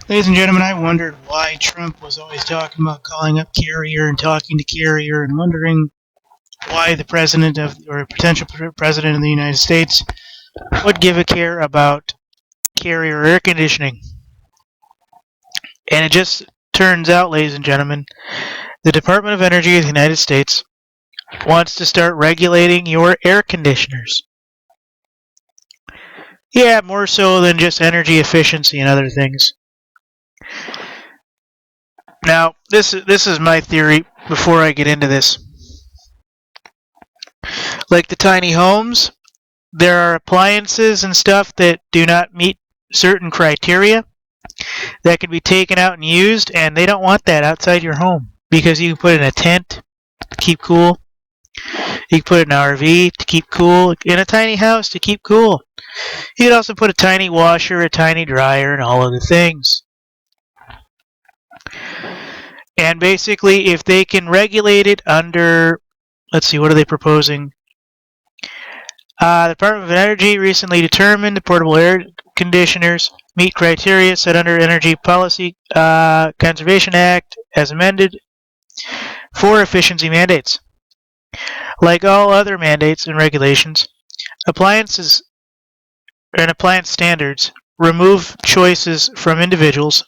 Ladies and gentlemen, I wondered why Trump was always talking about calling up Carrier and talking to Carrier and wondering why the president of, or potential president of the United States would give a care about Carrier air conditioning. And it just turns out, ladies and gentlemen, the Department of Energy of the United States wants to start regulating your air conditioners. Yeah, more so than just energy efficiency and other things. Now, this is my theory before I get into this. Like the tiny homes, there are appliances and stuff that do not meet certain criteria that can be taken out and used, and they don't want that outside your home because you can put it in a tent to keep cool. You can put it in an RV to keep cool, in a tiny house to keep cool. You can also put a tiny washer, a tiny dryer, and all of the things. And basically, if they can regulate it under, let's see, what are they proposing? The Department of Energy recently determined the portable air conditioners meet criteria set under Energy Policy Conservation Act as amended for efficiency mandates. Like all other mandates and regulations, appliances and appliance standards remove choices from individuals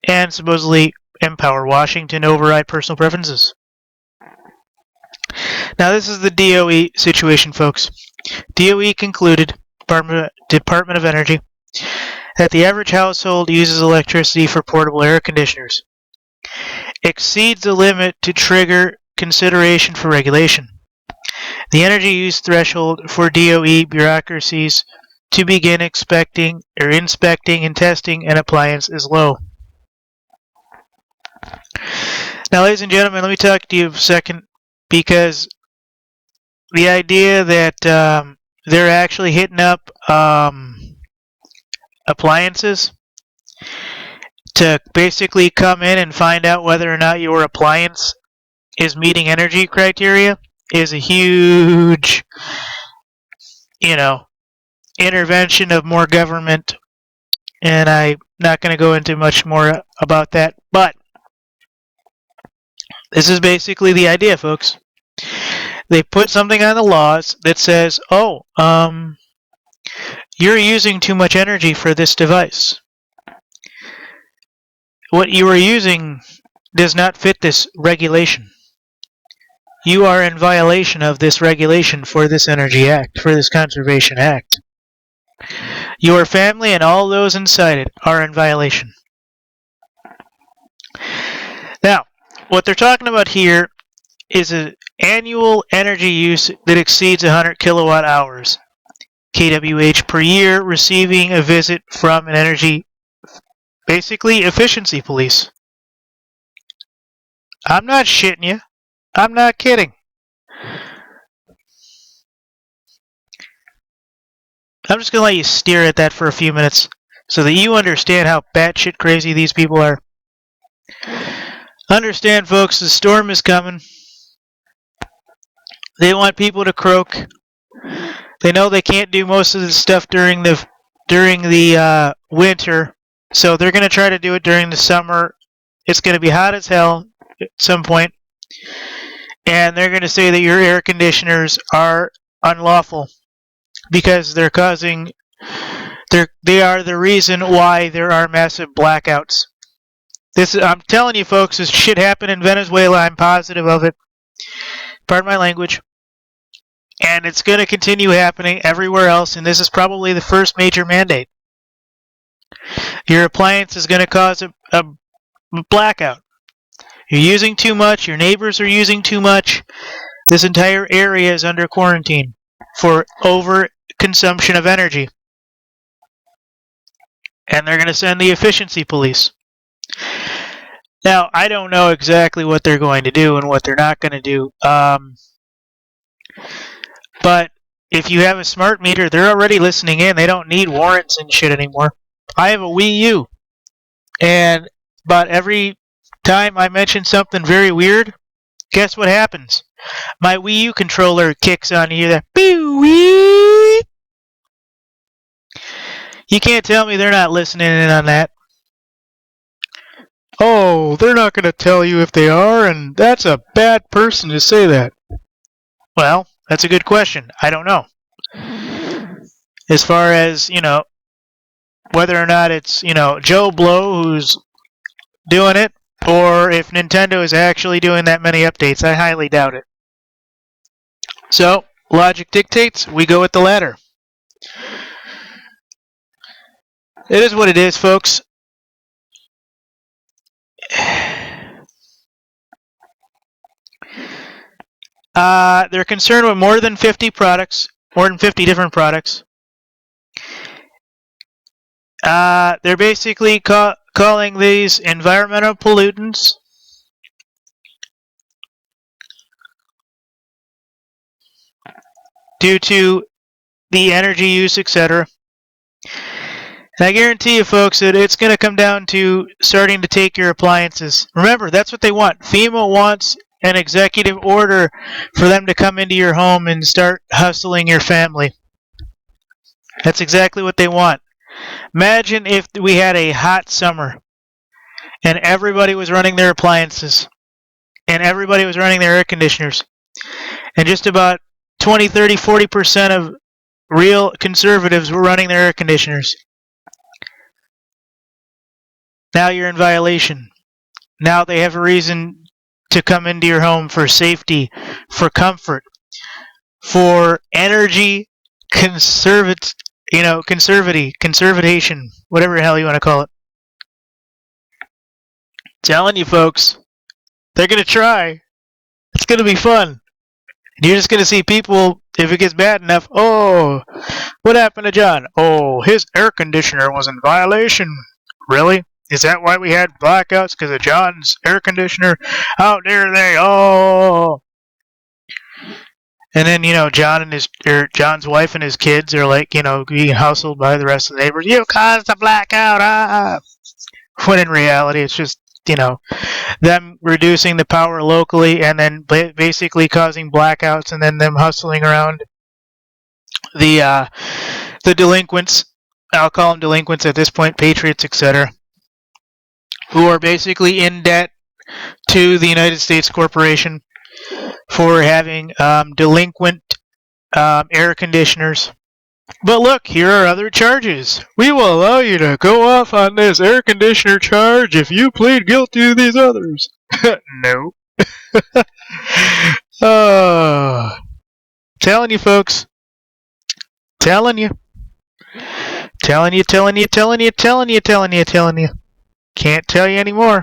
and supposedly empower Washington to override personal preferences. Now, this is the DOE situation, folks. DOE concluded, Department of Energy, that the average household uses electricity for portable air conditioners exceeds the limit to trigger consideration for regulation. The energy use threshold for DOE bureaucracies to begin inspecting and testing an appliance is low. Now, ladies and gentlemen, let me talk to you for a second, because the idea that they're actually hitting up appliances to basically come in and find out whether or not your appliance is meeting energy criteria is a huge, intervention of more government, and I'm not going to go into much more about that, but this is basically the idea, folks. They put something on the laws that says, you're using too much energy for this device. What you are using does not fit this regulation. You are in violation of this regulation for this Energy Act, for this Conservation Act. Your family and all those inside it are in violation. Now, what they're talking about here is an annual energy use that exceeds 100 kilowatt hours, kWh per year, receiving a visit from an energy, basically efficiency police. I'm not shitting you. I'm not kidding. I'm just going to let you stare at that for a few minutes so that you understand how batshit crazy these people are. Understand, folks, the storm is coming. They want people to croak. They know they can't do most of the stuff during the winter, so they're going to try to do it during the summer. It's going to be hot as hell at some point, and they're going to say that your air conditioners are unlawful because they are the reason why there are massive blackouts. I'm telling you, folks, this shit happened in Venezuela. I'm positive of it. Pardon my language. And it's going to continue happening everywhere else, and this is probably the first major mandate. Your appliance is going to cause a blackout. You're using too much. Your neighbors are using too much. This entire area is under quarantine for overconsumption of energy. And they're going to send the efficiency police. Now, I don't know exactly what they're going to do and what they're not going to do. But if you have a smart meter, they're already listening in. They don't need warrants and shit anymore. I have a Wii U. And about every time I mention something very weird, guess what happens? My Wii U controller kicks on here. You can't tell me they're not listening in on that. Oh, they're not going to tell you if they are, and that's a bad person to say that. Well, that's a good question. I don't know. As far as, whether or not it's, Joe Blow who's doing it, or if Nintendo is actually doing that many updates, I highly doubt it. So, logic dictates, we go with the latter. It is what it is, folks. They're concerned with more than 50 products, more than 50 different products. They're basically calling these environmental pollutants. Due to the energy use, etc. And I guarantee you, folks, that it's going to come down to starting to take your appliances. Remember, that's what they want. FEMA wants an executive order for them to come into your home and start hustling your family. That's exactly what they want. Imagine if we had a hot summer and everybody was running their appliances and everybody was running their air conditioners, and just about 20, 30, 40% of real conservatives were running their air conditioners. Now you're in violation. Now they have a reason to come into your home for safety, for comfort, for energy conservation, whatever the hell you want to call it. Telling you, folks, they're going to try. It's going to be fun. You're just going to see people, if it gets bad enough, oh, what happened to John? Oh, his air conditioner was in violation. Really? Is that why we had blackouts? Because of John's air conditioner? How dare they? Oh! And then, John's wife and his kids are like, being hustled by the rest of the neighbors. You caused the blackout! Ah! When in reality, it's just, them reducing the power locally and then basically causing blackouts, and then them hustling around the delinquents. I'll call them delinquents at this point, patriots, etc., who are basically in debt to the United States corporation for having delinquent air conditioners. But look, here are other charges. We will allow you to go off on this air conditioner charge if you plead guilty to these others. No. Telling you, folks. Telling you. Telling you. Can't tell you anymore.